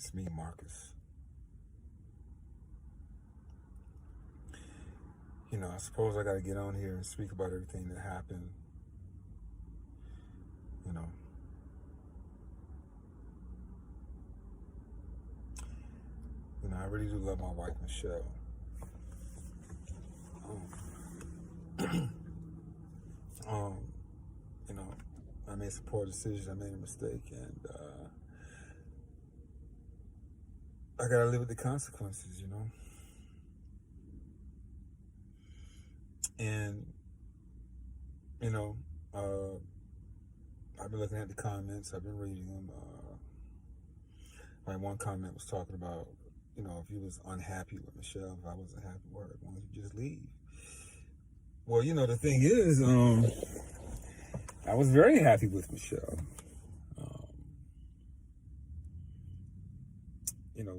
It's me, Marcus. I suppose I got to get on here and speak about everything that happened. You know, I really do love my wife, Michelle. Um, I made some poor decisions. I made a mistake, and I gotta live with the consequences. And I've been looking at the comments. I've been reading them. Like one comment was talking about, if you was unhappy with Michelle, if I wasn't happy with her, why don't you just leave? Well, the thing is, I was very happy with Michelle.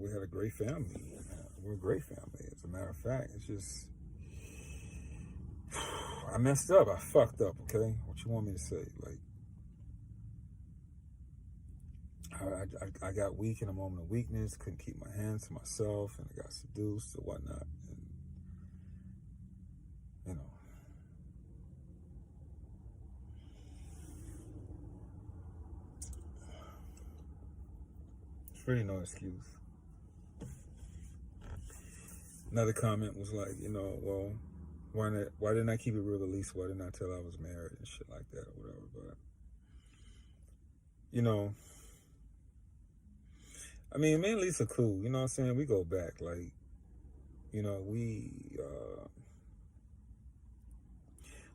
We had a great family. We're a great family. As a matter of fact, it's just, I messed up. I fucked up, okay? What you want me to say? Like, I got weak in a moment of weakness, couldn't keep my hands to myself, and I got seduced and whatnot. And, it's really no excuse. Another comment was like, well, why didn't I keep it real at least? Why didn't I tell her I was married and shit like that or whatever? But, me and Lisa cool, you know what I'm saying? We go back, like, we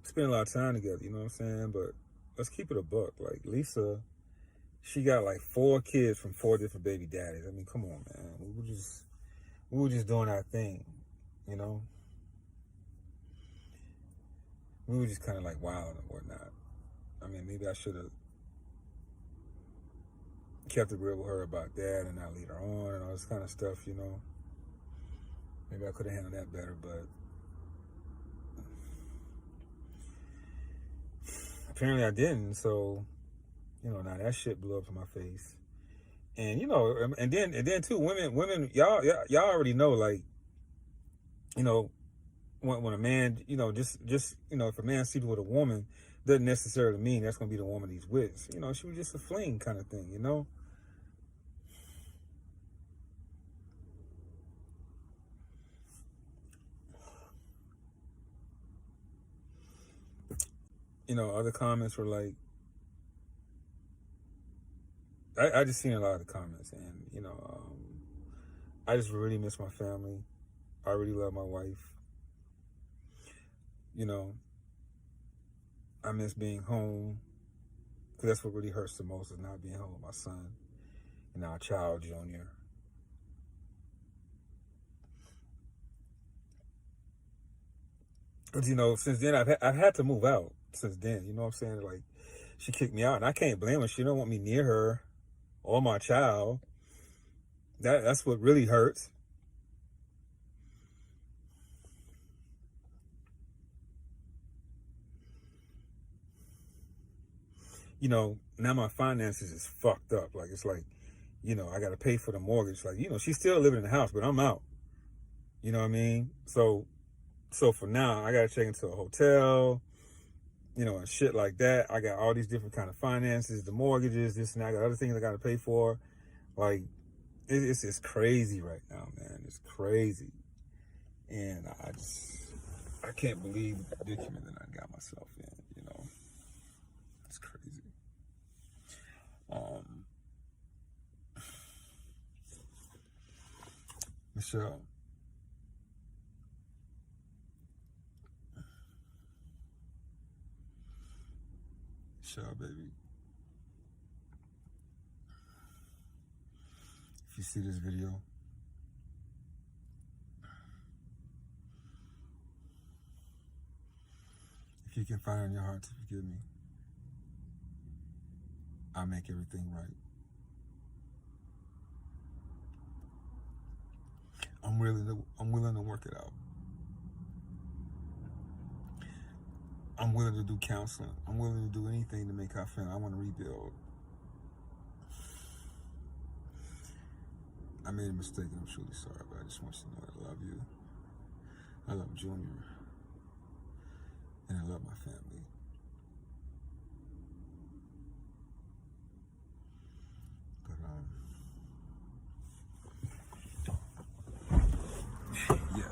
spend a lot of time together, you know what I'm saying? But let's keep it a buck. Like, Lisa, she got like 4 kids from 4 different baby daddies. I mean, come on, man. We were just doing our thing, We were just kind of like wilding and whatnot. Maybe I should have kept it real with her about that and not lead her on and all this kind of stuff, Maybe I could have handled that better, but apparently I didn't. So, now that shit blew up in my face. And and then too, women, y'all already know, like, when a man, just if a man sleeps with a woman, doesn't necessarily mean that's gonna be the woman he's with. She was just a fling kind of thing, Other comments were like, I just seen a lot of the comments, and I just really miss my family. I really love my wife. I miss being home, because that's what really hurts the most, is not being home with my son and our child, Junior. Because, since then, I've had to move out since then, you know what I'm saying? Like, she kicked me out, and I can't blame her. She don't want me near her or my child. That's what really hurts. Now my finances is fucked up. Like, it's like, I got to pay for the mortgage. Like, she's still living in the house, but I'm out. You know what I mean? So for now, I got to check into a hotel, and shit like that. I got all these different kind of finances, the mortgages, this and that. I got other things I got to pay for. Like, it's just crazy right now, man. It's crazy. And I can't believe the predicament that I got myself in, It's crazy. Michelle. Michelle, baby. If you see this video, if you can find it in your heart to forgive me, I'll make everything right. I'm willing to work it out. I'm willing to do counseling. I'm willing to do anything to make her feel I want to rebuild. I made a mistake and I'm truly sorry, but I just want you to know that I love you. I love Junior. And I love my family. But, yeah.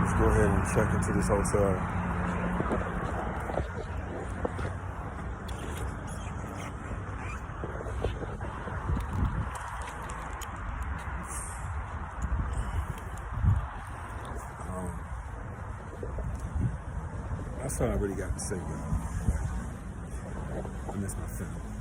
Let's go ahead and check into this hotel. That's all I really got to say, y'all. I miss my family.